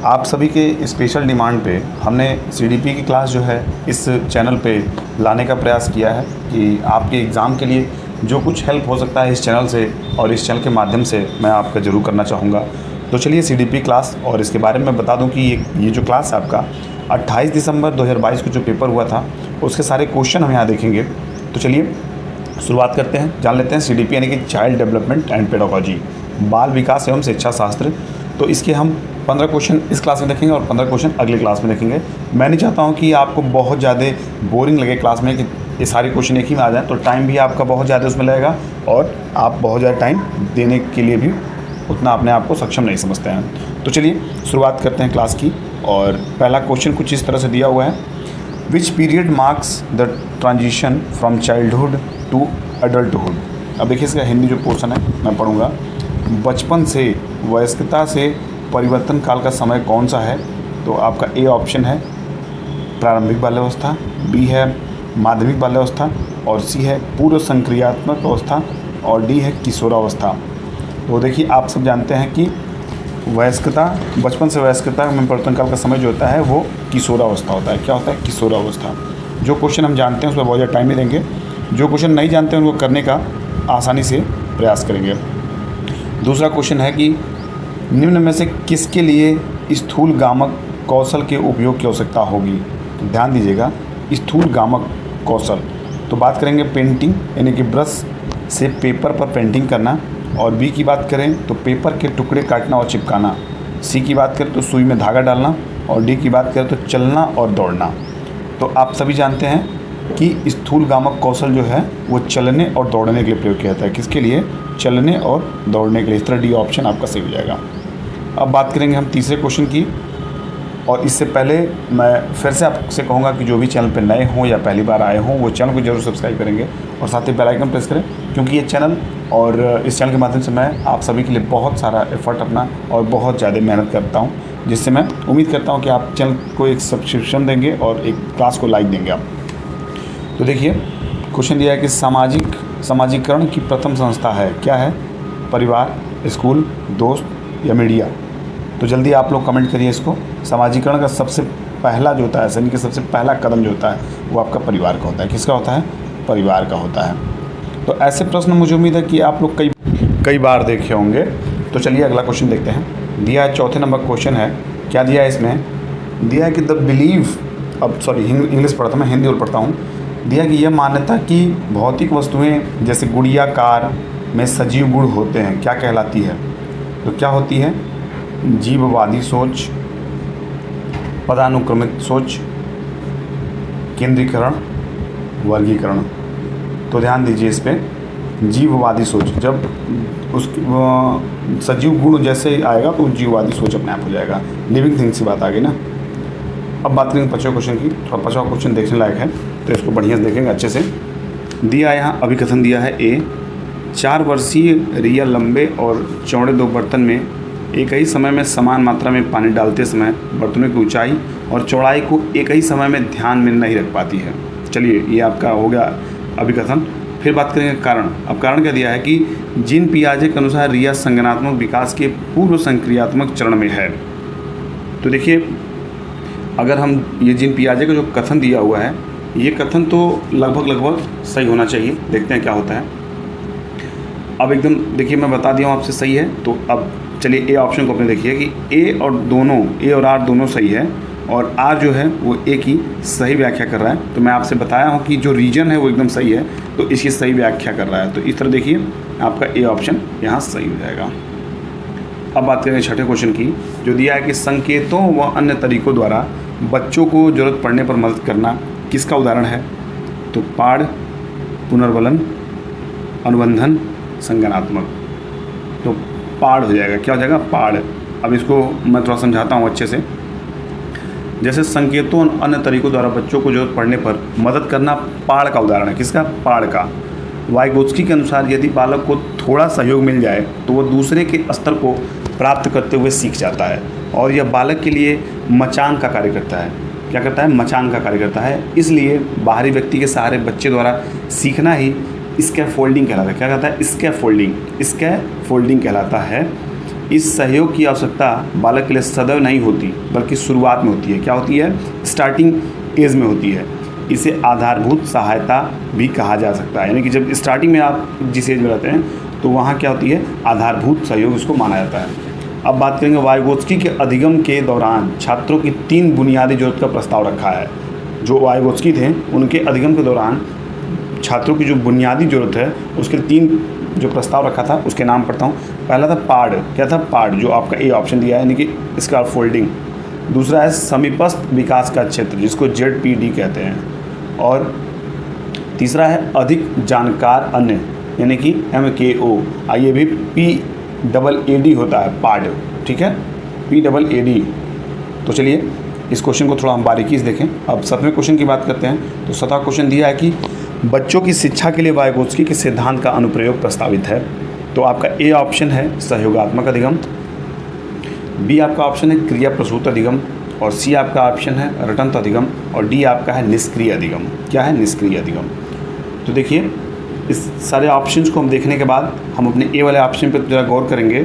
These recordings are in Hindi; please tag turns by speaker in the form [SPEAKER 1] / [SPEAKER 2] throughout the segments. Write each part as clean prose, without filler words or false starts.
[SPEAKER 1] आप सभी के स्पेशल डिमांड पे हमने सीडीपी की क्लास जो है इस चैनल पे लाने का प्रयास किया है कि आपके एग्ज़ाम के लिए जो कुछ हेल्प हो सकता है इस चैनल से और इस चैनल के माध्यम से मैं आपका ज़रूर करना चाहूँगा। तो चलिए सीडीपी क्लास और इसके बारे में बता दूं कि ये जो क्लास है आपका 28 दिसंबर 2022 को जो पेपर हुआ था उसके सारे क्वेश्चन हम यहाँ देखेंगे। तो चलिए शुरुआत करते हैं, जान लेते हैं सीडीपी यानी कि चाइल्ड डेवलपमेंट एंड पेडागोजी, बाल विकास एवं शिक्षा शास्त्र। तो इसके हम 15 क्वेश्चन इस क्लास में देखेंगे और 15 क्वेश्चन अगले क्लास में देखेंगे। मैं नहीं चाहता हूँ कि आपको बहुत ज़्यादा बोरिंग लगे क्लास में कि ये सारे क्वेश्चन एक ही में आ जाए, तो टाइम भी आपका बहुत ज़्यादा उसमें लगेगा और आप बहुत ज़्यादा टाइम देने के लिए भी उतना अपने आप को सक्षम नहीं समझते हैं। तो चलिए शुरुआत करते हैं क्लास की। और पहला क्वेश्चन कुछ इस तरह से दिया हुआ है, which period marks the transition from childhood to adulthood. अब देखिए इसका हिंदी जो पोर्शन है मैं पढ़ूँगा। बचपन से वयस्कता से परिवर्तन काल का समय कौन सा है? तो आपका ए ऑप्शन है प्रारंभिक बाल्यावस्था, बी है माध्यमिक बाल्यावस्था और सी है पूर्व संक्रियात्मक अवस्था और डी है किशोरावस्था। तो देखिए आप सब जानते हैं कि वयस्कता, बचपन से वयस्कता में परिवर्तन काल का समय जो होता है वो किशोरावस्था होता है। क्या होता है? किशोरावस्था। जो क्वेश्चन हम जानते हैं उस पर बहुत ज़्यादा टाइम नहीं देंगे, जो क्वेश्चन नहीं जानते हैं उनको करने का आसानी से प्रयास करेंगे। दूसरा क्वेश्चन है कि निम्न में से किसके लिए स्थूल गामक कौशल के उपयोग की आवश्यकता होगी? तो ध्यान दीजिएगा, स्थूल गामक कौशल। तो बात करेंगे पेंटिंग यानी कि ब्रश से पेपर पर पेंटिंग करना, और बी की बात करें तो पेपर के टुकड़े काटना और चिपकाना, सी की बात करें तो सुई में धागा डालना और डी की बात करें तो चलना और दौड़ना। तो आप सभी जानते हैं कि स्थूल गामक कौशल जो है वो चलने और दौड़ने के लिए प्रयोग किया जाता है। किसके लिए? चलने और दौड़ने के लिए। इस तरह डी ऑप्शन आपका सही हो जाएगा। अब बात करेंगे हम तीसरे क्वेश्चन की, और इससे पहले मैं फिर से आपसे कहूँगा कि जो भी चैनल पर नए हों या पहली बार आए हों वो चैनल को जरूर सब्सक्राइब करेंगे और साथ ही बेल आइकन प्रेस करें, क्योंकि ये चैनल और इस चैनल के माध्यम से मैं आप सभी के लिए बहुत सारा एफर्ट अपना और बहुत ज़्यादा मेहनत करता हूँ, जिससे मैं उम्मीद करता हूँ कि आप चैनल को एक सब्सक्रिप्शन देंगे और एक क्लास को लाइक देंगे आप। तो देखिए क्वेश्चन दिया है कि समाजीकरण की प्रथम संस्था है, क्या है? परिवार, स्कूल, दोस्त या मीडिया? तो जल्दी आप लोग कमेंट करिए इसको। समाजीकरण का सबसे पहला जो होता है, यानी कि सबसे पहला कदम जो होता है वो आपका परिवार का होता है। किसका होता है? परिवार का होता है। तो ऐसे प्रश्न मुझे उम्मीद है कि आप लोग कई बार देखे होंगे। तो चलिए अगला क्वेश्चन देखते हैं। दिया है चौथे नंबर क्वेश्चन है, क्या दिया है इसमें? दिया है कि द बिलीव, अब सॉरी इंग्लिश पढ़ा था मैं, हिंदी और पढ़ता हूँ। दिया कि यह मान्यता कि भौतिक वस्तुएं जैसे गुड़िया कार में सजीव गुण होते हैं क्या कहलाती है? तो क्या होती है? जीववादी सोच, पदानुक्रमित सोच, केंद्रीकरण, वर्गीकरण। तो ध्यान दीजिए इस पर, जीववादी सोच, जब उस सजीव गुण जैसे आएगा तो जीववादी सोच अपने आप हो जाएगा, लिविंग थिंग्स की बात आ गई ना। अब बात करेंगे 5वें क्वेश्चन की। थोड़ा 5वां क्वेश्चन देखने लायक है तो इसको बढ़िया से देखेंगे अच्छे से। दिया यहाँ अभिकथन दिया है ए, 4 वर्षीय रिया लंबे और चौड़े 2 बर्तन में एक ही समय में समान मात्रा में पानी डालते समय बर्तनों की ऊंचाई और चौड़ाई को एक ही समय में ध्यान में नहीं रख पाती है। चलिए ये आपका हो गया अभिकथन। फिर बात करेंगे कारण। अब कारण क्या दिया है कि जीन पियाजे के अनुसार रिया संज्ञानात्मक विकास के पूर्व संक्रियात्मक चरण में है। तो देखिए अगर हम ये जीन पियाजे का जो कथन दिया हुआ है ये कथन तो लगभग सही होना चाहिए। देखते हैं क्या होता है। अब एकदम देखिए मैं बता दिया हूँ आपसे सही है। तो अब चलिए ए ऑप्शन को अपने देखिए कि ए और आर दोनों सही है और आर जो है वो ए की सही व्याख्या कर रहा है। तो मैं आपसे बताया हूँ कि जो रीजन है वो एकदम सही है तो इसकी सही व्याख्या कर रहा है। तो इस तरह देखिए आपका ए ऑप्शन यहाँ सही हो जाएगा। अब बात करेंगे 6ठे क्वेश्चन की, जो दिया है कि संकेतों व अन्य तरीकों द्वारा बच्चों को जरूरत पड़ने पर मदद करना किसका उदाहरण है? तो पाढ़, पुनर्वलन, अनुबंधन, संज्ञानात्मक। तो पाढ़ हो जाएगा। क्या हो जाएगा? पाढ़। अब इसको मैं थोड़ा समझाता हूँ अच्छे से। जैसे संकेतों और अन्य तरीकों द्वारा बच्चों को जरूरत पड़ने पर मदद करना पाढ़ का उदाहरण है। किसका? पाढ़ का। वाइगोत्स्की के अनुसार यदि बालक को थोड़ा सहयोग मिल जाए तो वह दूसरे के स्तर को प्राप्त करते हुए सीख जाता है और यह बालक के लिए मचान का कार्य करता है। क्या करता है? मचान का कार्य करता है। इसलिए बाहरी व्यक्ति के सहारे बच्चे द्वारा सीखना ही स्कैफोल्डिंग कहलाता है। क्या कहता है? स्कैफोल्डिंग कहलाता है। इस सहयोग की आवश्यकता बालक के लिए सदैव नहीं होती, बल्कि शुरुआत में होती है। क्या होती है? स्टार्टिंग एज में होती है। इसे आधारभूत सहायता भी कहा जा सकता है, यानी कि जब स्टार्टिंग में आप जिस एज में रहते हैं तो वहाँ क्या होती है? आधारभूत सहयोग इसको माना जाता है। अब बात करेंगे वाइगोत्स्की के अधिगम के दौरान छात्रों की 3 बुनियादी जरूरत का प्रस्ताव रखा है। जो वाइगोत्स्की थे उनके अधिगम के दौरान छात्रों की जो बुनियादी ज़रूरत है उसके 3 जो प्रस्ताव रखा था उसके नाम पढ़ता हूँ। पहला था पाड। क्या था? पाड, जो आपका ए ऑप्शन दिया है, यानी कि इसका फोल्डिंग। दूसरा है समीपस्थ विकास का क्षेत्र, जिसको ZPD कहते हैं। और तीसरा है अधिक जानकार अन्य, यानी कि MKO। आइए भी PAAD होता है, पाड। ठीक है, PAAD। तो चलिए इस क्वेश्चन को थोड़ा हम बारीकी से देखें। अब 7वें क्वेश्चन की बात करते हैं। तो 7वां क्वेश्चन दिया है कि बच्चों की शिक्षा के लिए वाइगोत्स्की के सिद्धांत का अनुप्रयोग प्रस्तावित है। तो आपका ए ऑप्शन है सहयोगात्मक अधिगम, बी आपका ऑप्शन है क्रिया प्रसूत अधिगम, और सी आपका ऑप्शन है रटंत अधिगम, और डी आपका है निष्क्रिय अधिगम। क्या है? निष्क्रिय अधिगम। तो देखिए इस सारे ऑप्शंस को हम देखने के बाद हम अपने ए वाले ऑप्शन पर जरा गौर करेंगे।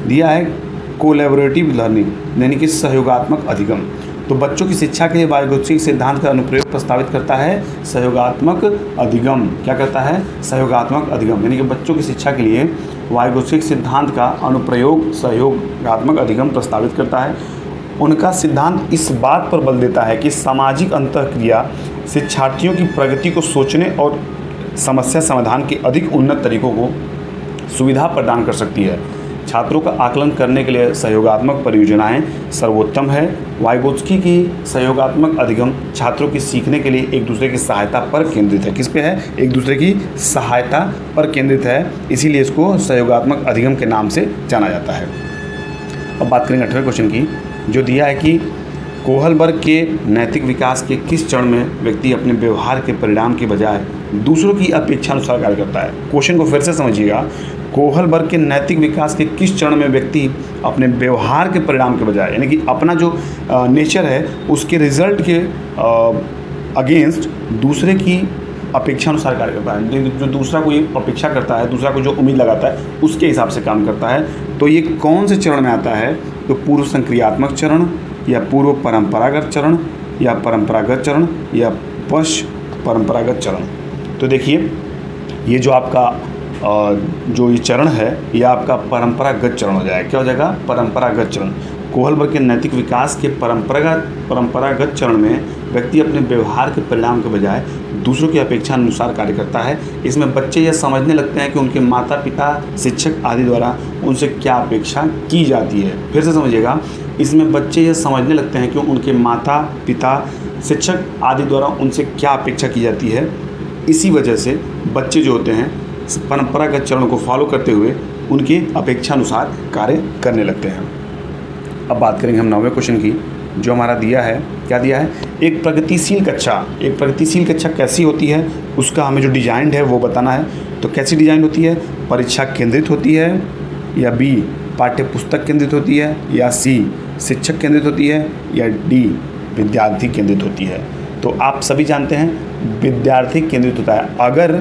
[SPEAKER 1] दिया है कोलैबोरेटिव लर्निंग, यानी कि सहयोगात्मक अधिगम। तो बच्चों की शिक्षा के लिए वाइगोत्स्की सिद्धांत का अनुप्रयोग प्रस्तावित करता है सहयोगात्मक अधिगम। क्या करता है? सहयोगात्मक अधिगम, यानी कि बच्चों की शिक्षा के लिए वाइगोत्स्की सिद्धांत का अनुप्रयोग सहयोगात्मक अधिगम प्रस्तावित करता है। उनका सिद्धांत इस बात पर बल देता है कि सामाजिक अंतःक्रिया शिक्षार्थियों की प्रगति को सोचने और समस्या समाधान के अधिक उन्नत तरीकों को सुविधा प्रदान कर सकती है। छात्रों का आकलन करने के लिए सहयोगात्मक परियोजनाएं सर्वोत्तम है। वाइगोत्स्की की सहयोगात्मक अधिगम छात्रों की सीखने के लिए एक दूसरे की सहायता पर केंद्रित है। किस पे है? एक दूसरे की सहायता पर केंद्रित है, इसीलिए इसको सहयोगात्मक अधिगम के नाम से जाना जाता है। अब बात करेंगे 8वें क्वेश्चन की, जो दिया है कि कोहलबर्ग के नैतिक विकास के किस चरण में व्यक्ति अपने व्यवहार के परिणाम के बजाय दूसरों की अपेक्षा अनुसार कार्य करता है। क्वेश्चन को फिर से समझिएगा। कोहलबर्ग के नैतिक विकास के किस चरण में व्यक्ति अपने व्यवहार के परिणाम के बजाय, यानी कि अपना जो नेचर है उसके रिजल्ट के अगेंस्ट दूसरे की अपेक्षा अनुसार कार्य करता है। जो दूसरा कोई अपेक्षा करता है, दूसरा को जो उम्मीद लगाता है उसके हिसाब से काम करता है। तो ये कौन से चरण में आता है? तो पूर्व संक्रियात्मक चरण, या पूर्व परंपरागत चरण, या परंपरागत चरण, या पश्च परंपरागत चरण। तो देखिए ये जो आपका जो ये चरण है यह आपका परंपरागत चरण हो जाएगा। क्या हो जाएगा? परंपरागत चरण। कोहलबर्ग के नैतिक विकास के परंपरागत चरण में व्यक्ति अपने व्यवहार के परिणाम के बजाय दूसरों की अपेक्षा अनुसार कार्य करता है। इसमें बच्चे यह समझने लगते हैं कि उनके माता पिता, शिक्षक आदि द्वारा उनसे क्या अपेक्षा की जाती है। फिर से समझिएगा, इसमें बच्चे यह समझने लगते हैं कि उनके माता पिता, शिक्षक आदि द्वारा उनसे क्या अपेक्षा की जाती है। इसी वजह से बच्चे जो होते हैं परंपरागत चरणों को फॉलो करते हुए उनकी अपेक्षा अनुसार कार्य करने लगते हैं। अब बात करेंगे हम 9वें क्वेश्चन की, जो हमारा दिया है। क्या दिया है? एक प्रगतिशील कक्षा। एक प्रगतिशील कक्षा कैसी होती है उसका हमें जो डिजाइन है वो बताना है। तो कैसी डिजाइन होती है? परीक्षा केंद्रित होती है, या बी पाठ्य पुस्तक केंद्रित होती है, या सी शिक्षक केंद्रित होती है, या डी विद्यार्थी केंद्रित होती है। तो आप सभी जानते हैं विद्यार्थी केंद्रित होता है। अगर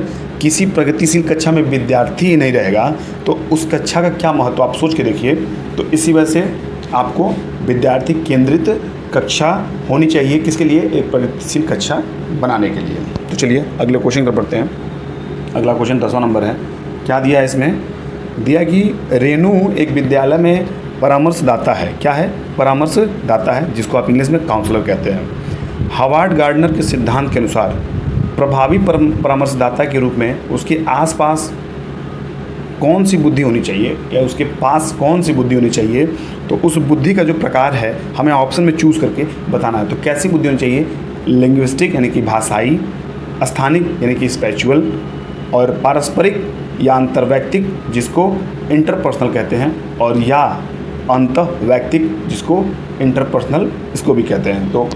[SPEAKER 1] किसी प्रगतिशील कक्षा में विद्यार्थी ही नहीं रहेगा तो उस कक्षा का क्या महत्व आप सोच के देखिए। तो इसी वजह से आपको विद्यार्थी केंद्रित कक्षा होनी चाहिए। किसके लिए? एक प्रगतिशील कक्षा बनाने के लिए। तो चलिए अगले क्वेश्चन पर पढ़ते हैं। अगला क्वेश्चन 10वां नंबर है। क्या दिया है इसमें? दिया कि रेणु एक विद्यालय में परामर्शदाता है। क्या है? परामर्शदाता है, जिसको आप इंग्लिश में काउंसलर कहते हैं। हार्वर्ड गार्डनर के सिद्धांत के अनुसार प्रभावी परामर्शदाता के रूप में उसके आसपास कौन सी बुद्धि होनी चाहिए, या उसके पास कौन सी बुद्धि होनी चाहिए। तो उस बुद्धि का जो प्रकार है हमें ऑप्शन में चूज़ करके बताना है। तो कैसी बुद्धि होनी चाहिए? लिंग्विस्टिक यानी कि भाषाई, स्थानिक यानी कि स्पिरिचुअल, और पारस्परिक या अंतर्वैयक्तिक जिसको इंटरपर्सनल कहते हैं, और या अंतःवैयक्तिक जिसको इंटरपर्सनल इसको भी कहते हैं। तो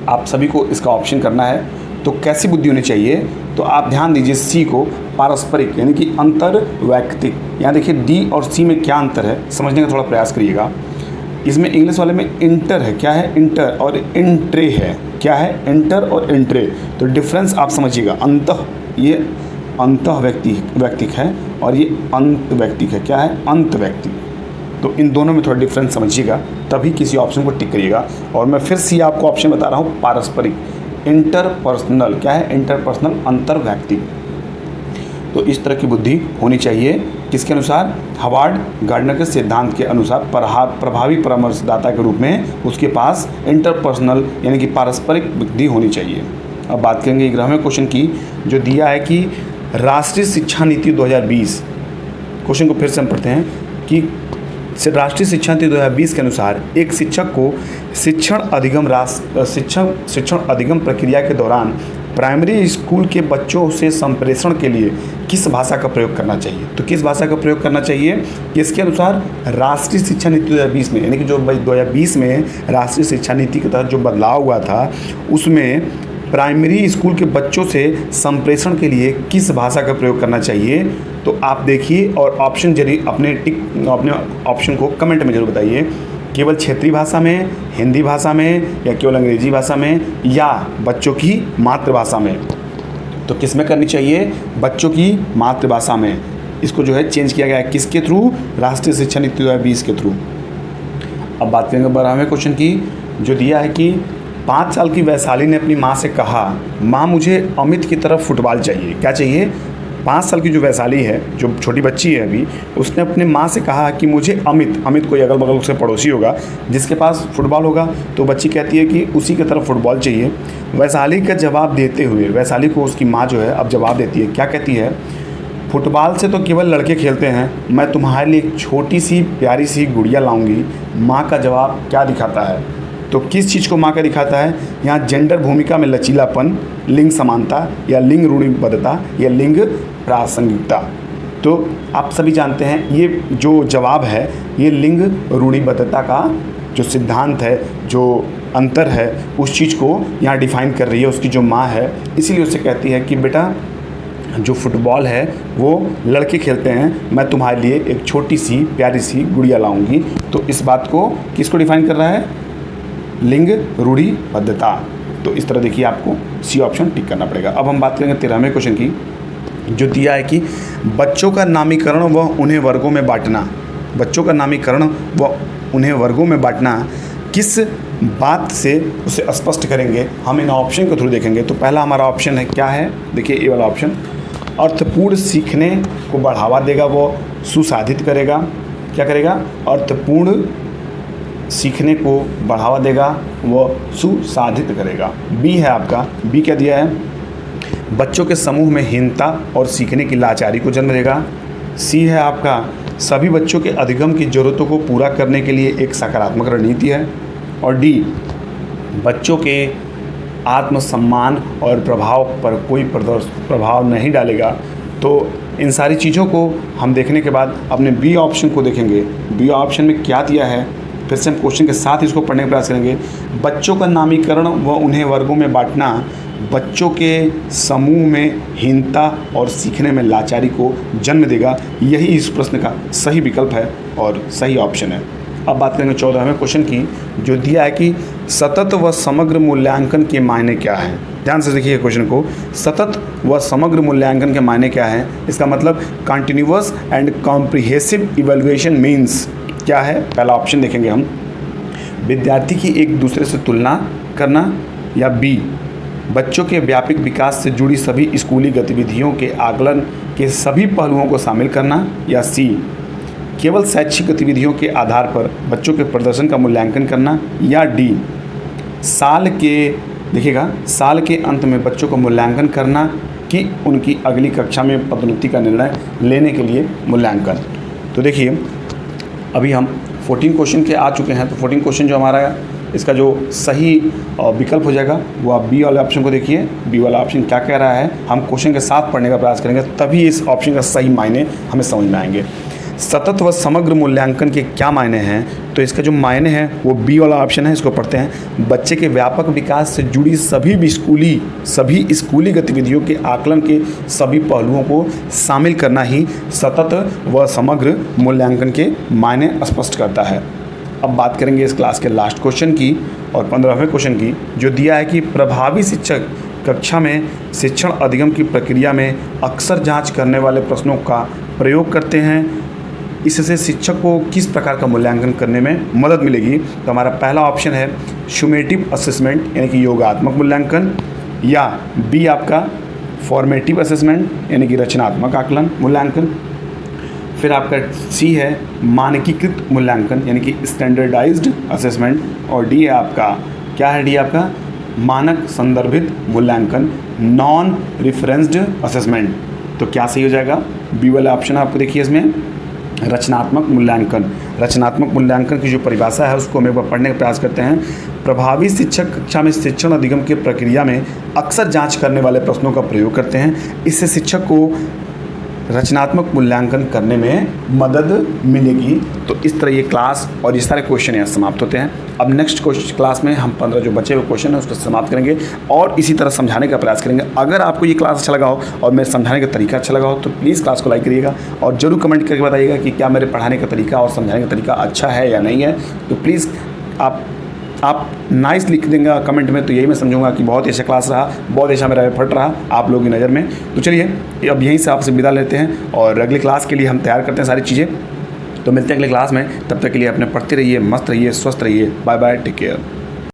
[SPEAKER 1] आप सभी को इसका ऑप्शन करना है। तो कैसी बुद्धि होनी चाहिए? तो आप ध्यान दीजिए सी को, पारस्परिक यानी कि अंतर्वैयक्तिक। यहाँ देखिए डी और सी में क्या अंतर है समझने का थोड़ा प्रयास करिएगा। इसमें इंग्लिश वाले में इंटर है। क्या है? इंटर, और इंट्रे है। क्या है? इंटर और इंट्रे। तो डिफरेंस आप समझिएगा। अंतः ये अंतःवैयक्तिक है, और ये अंतवैयक्तिक है। क्या है? अंतवैयक्तिक। तो इन दोनों में थोड़ा डिफरेंस समझिएगा, तभी किसी ऑप्शन को टिक करिएगा। और मैं फिर से आपको ऑप्शन बता रहा हूँ, पारस्परिक, इंटरपर्सनल। क्या है इंटरपर्सनल? अंतर्वैयक्तिक। तो इस तरह की बुद्धि होनी चाहिए। किसके अनुसार? हार्वर्ड गार्डनर के सिद्धांत के अनुसार प्रभावी परामर्शदाता के रूप में उसके पास इंटरपर्सनल यानी कि पारस्परिक बुद्धि होनी चाहिए। अब बात करेंगे 11वें क्वेश्चन की, जो दिया है कि राष्ट्रीय शिक्षा नीति 2020। क्वेश्चन को फिर से हम पढ़ते हैं कि राष्ट्रीय शिक्षा नीति 2020 के अनुसार एक शिक्षक को शिक्षण अधिगम प्रक्रिया के दौरान प्राइमरी स्कूल के बच्चों से संप्रेषण के लिए किस भाषा का प्रयोग करना चाहिए? तो किस भाषा का प्रयोग करना चाहिए? किसके अनुसार? राष्ट्रीय शिक्षा नीति 2020 में, यानी कि जो 2020 में राष्ट्रीय शिक्षा नीति के तहत जो बदलाव हुआ था, उसमें प्राइमरी स्कूल के बच्चों से संप्रेषण के लिए किस भाषा का प्रयोग करना चाहिए? तो आप देखिए और ऑप्शन जरूर अपने ऑप्शन को कमेंट में जरूर बताइए। केवल क्षेत्रीय भाषा में, हिंदी भाषा में, या केवल अंग्रेजी भाषा में, या बच्चों की मातृभाषा में? तो किस में करनी चाहिए? बच्चों की मातृभाषा में। इसको जो है चेंज किया गया है किसके थ्रू? राष्ट्रीय शिक्षा नीति 2020 के थ्रू। अब बात करेंगे 12वें क्वेश्चन की, जो दिया है कि 5 साल की वैशाली ने अपनी माँ से कहा, माँ मुझे अमित की तरफ फुटबॉल चाहिए। क्या चाहिए? 5 साल की जो वैशाली है, जो छोटी बच्ची है अभी, उसने अपने माँ से कहा कि मुझे अमित कोई अगल बगल से पड़ोसी होगा जिसके पास फुटबॉल होगा, तो बच्ची कहती है कि उसी की तरफ फुटबॉल चाहिए। वैशाली का जवाब देते हुए वैशाली को उसकी माँ जो है अब जवाब देती है। क्या कहती है? फुटबॉल से तो केवल लड़के खेलते हैं, मैं तुम्हारे लिए एक छोटी सी प्यारी सी गुड़िया लाऊंगी। माँ का जवाब क्या दिखाता है? तो किस चीज़ को माँ का दिखाता है? यहाँ जेंडर भूमिका में लचीलापन, लिंग समानता, या लिंग रूढ़िबद्धता, या लिंग प्रासंगिकता। तो आप सभी जानते हैं ये जो जवाब है ये लिंग रूढ़िबद्धता का जो सिद्धांत है, जो अंतर है, उस चीज़ को यहाँ डिफाइन कर रही है उसकी जो माँ है। इसीलिए उससे कहती है कि बेटा जो फुटबॉल है वो लड़के खेलते हैं, मैं तुम्हारे लिए एक छोटी सी प्यारी सी गुड़िया लाऊंगी। तो इस बात को किसको डिफाइन कर रहा है? लिंग रूढ़िबद्धता। तो इस तरह देखिए आपको सी ऑप्शन टिक करना पड़ेगा। अब हम बात करेंगे 13वें क्वेश्चन की, जो दिया है कि बच्चों का नामीकरण व उन्हें वर्गों में बांटना। बच्चों का नामीकरण व उन्हें वर्गों में बांटना किस बात से उसे स्पष्ट करेंगे? हम इन ऑप्शन के थ्रू देखेंगे। तो पहला हमारा ऑप्शन है, क्या है? देखिए ये वाला ऑप्शन, अर्थपूर्ण सीखने को बढ़ावा देगा, वो सुसाधित करेगा। क्या करेगा? अर्थपूर्ण सीखने को बढ़ावा देगा, वो सुसाधित करेगा। बी है आपका, बी क्या दिया है? बच्चों के समूह में हीनता और सीखने की लाचारी को जन्म देगा। सी है आपका, सभी बच्चों के अधिगम की ज़रूरतों को पूरा करने के लिए एक सकारात्मक रणनीति है। और डी, बच्चों के आत्मसम्मान और प्रभाव पर कोई प्रभाव नहीं डालेगा। तो इन सारी चीज़ों को हम देखने के बाद अपने बी ऑप्शन को देखेंगे। बी ऑप्शन में क्या दिया है, फिर से हम क्वेश्चन के साथ इसको पढ़ने का प्रयास करेंगे। बच्चों का नामीकरण व उन्हें वर्गों में बांटना बच्चों के समूह में हीनता और सीखने में लाचारी को जन्म देगा। यही इस प्रश्न का सही विकल्प है और सही ऑप्शन है। अब बात करेंगे 14वें क्वेश्चन की, जो दिया है कि सतत व समग्र मूल्यांकन के मायने क्या हैं। ध्यान से देखिए क्वेश्चन को, सतत व समग्र मूल्यांकन के मायने क्या हैं? इसका मतलब continuous and comprehensive evaluation means क्या है? पहला ऑप्शन देखेंगे हम, विद्यार्थी की एक दूसरे से तुलना करना, या बी, बच्चों के व्यापक विकास से जुड़ी सभी स्कूली गतिविधियों के आकलन के सभी पहलुओं को शामिल करना, या सी, केवल शैक्षिक गतिविधियों के आधार पर बच्चों के प्रदर्शन का मूल्यांकन करना, या डी, साल के अंत में बच्चों का मूल्यांकन करना कि उनकी अगली कक्षा में पदोन्नति का निर्णय लेने के लिए मूल्यांकन। तो देखिए अभी हम 14 क्वेश्चन के आ चुके हैं। तो 14 क्वेश्चन जो हमारा इसका जो सही विकल्प हो जाएगा वो आप बी वाले ऑप्शन को देखिए। बी वाला ऑप्शन क्या कह रहा है, हम क्वेश्चन के साथ पढ़ने का प्रयास करेंगे, तभी इस ऑप्शन का सही मायने हमें समझ में आएंगे। सतत व समग्र मूल्यांकन के क्या मायने हैं? तो इसका जो मायने हैं वो बी वाला ऑप्शन है, इसको पढ़ते हैं। बच्चे के व्यापक विकास से जुड़ी सभी स्कूली गतिविधियों के आकलन के सभी पहलुओं को शामिल करना ही सतत व समग्र मूल्यांकन के मायने स्पष्ट करता है। अब बात करेंगे इस क्लास के लास्ट क्वेश्चन की और 15वें क्वेश्चन की, जो दिया है कि प्रभावी शिक्षक कक्षा में शिक्षण अधिगम की प्रक्रिया में अक्सर जांच करने वाले प्रश्नों का प्रयोग करते हैं इससे शिक्षक को किस प्रकार का मूल्यांकन करने में मदद मिलेगी। तो हमारा पहला ऑप्शन है सुमेटिव असेसमेंट यानी कि योगात्मक मूल्यांकन, या बी आपका फॉर्मेटिव असेसमेंट यानी कि रचनात्मक आकलन मूल्यांकन, फिर आपका सी है मानकीकृत मूल्यांकन यानी कि स्टैंडर्डाइज्ड असेसमेंट, और डी है आपका, क्या है डी आपका, मानक संदर्भित मूल्यांकन नॉन रिफरेंस्ड असेसमेंट। तो क्या सही हो जाएगा, बी वाला ऑप्शन आपको देखिए इसमें रचनात्मक मूल्यांकन। रचनात्मक मूल्यांकन की जो परिभाषा है उसको हम एक बार पढ़ने का प्रयास करते हैं। प्रभावी शिक्षक कक्षा में शिक्षण अधिगम की प्रक्रिया में अक्सर जांच करने वाले प्रश्नों का प्रयोग करते हैं। इससे शिक्षक को रचनात्मक मूल्यांकन करने में मदद मिलेगी। तो इस तरह ये क्लास और ये सारे क्वेश्चन यहाँ समाप्त होते हैं। अब नेक्स्ट क्लास में हम 15 जो बचे हुए क्वेश्चन हैं उसको समाप्त करेंगे और इसी तरह समझाने का प्रयास करेंगे। अगर आपको ये क्लास अच्छा लगा हो और मेरे समझाने का तरीका अच्छा लगा हो तो प्लीज़ क्लास को लाइक करिएगा और ज़रूर कमेंट करके बताइएगा कि क्या मेरे पढ़ाने का तरीका और समझाने का तरीका अच्छा है या नहीं है। तो प्लीज़ आप नाइस लिख देंगे कमेंट में, तो यही मैं समझूंगा कि बहुत ही अच्छा क्लास रहा, बहुत अच्छा मेरा एफर्ट रहा आप लोगों की नज़र में। तो चलिए अब यहीं से आपसे विदा लेते हैं और अगली क्लास के लिए हम तैयार करते हैं सारी चीज़ें। तो मिलते हैं अगले क्लास में, तब तक के लिए अपने पढ़ते रहिए, मस्त रहिए, स्वस्थ रहिए। Bye bye, take care.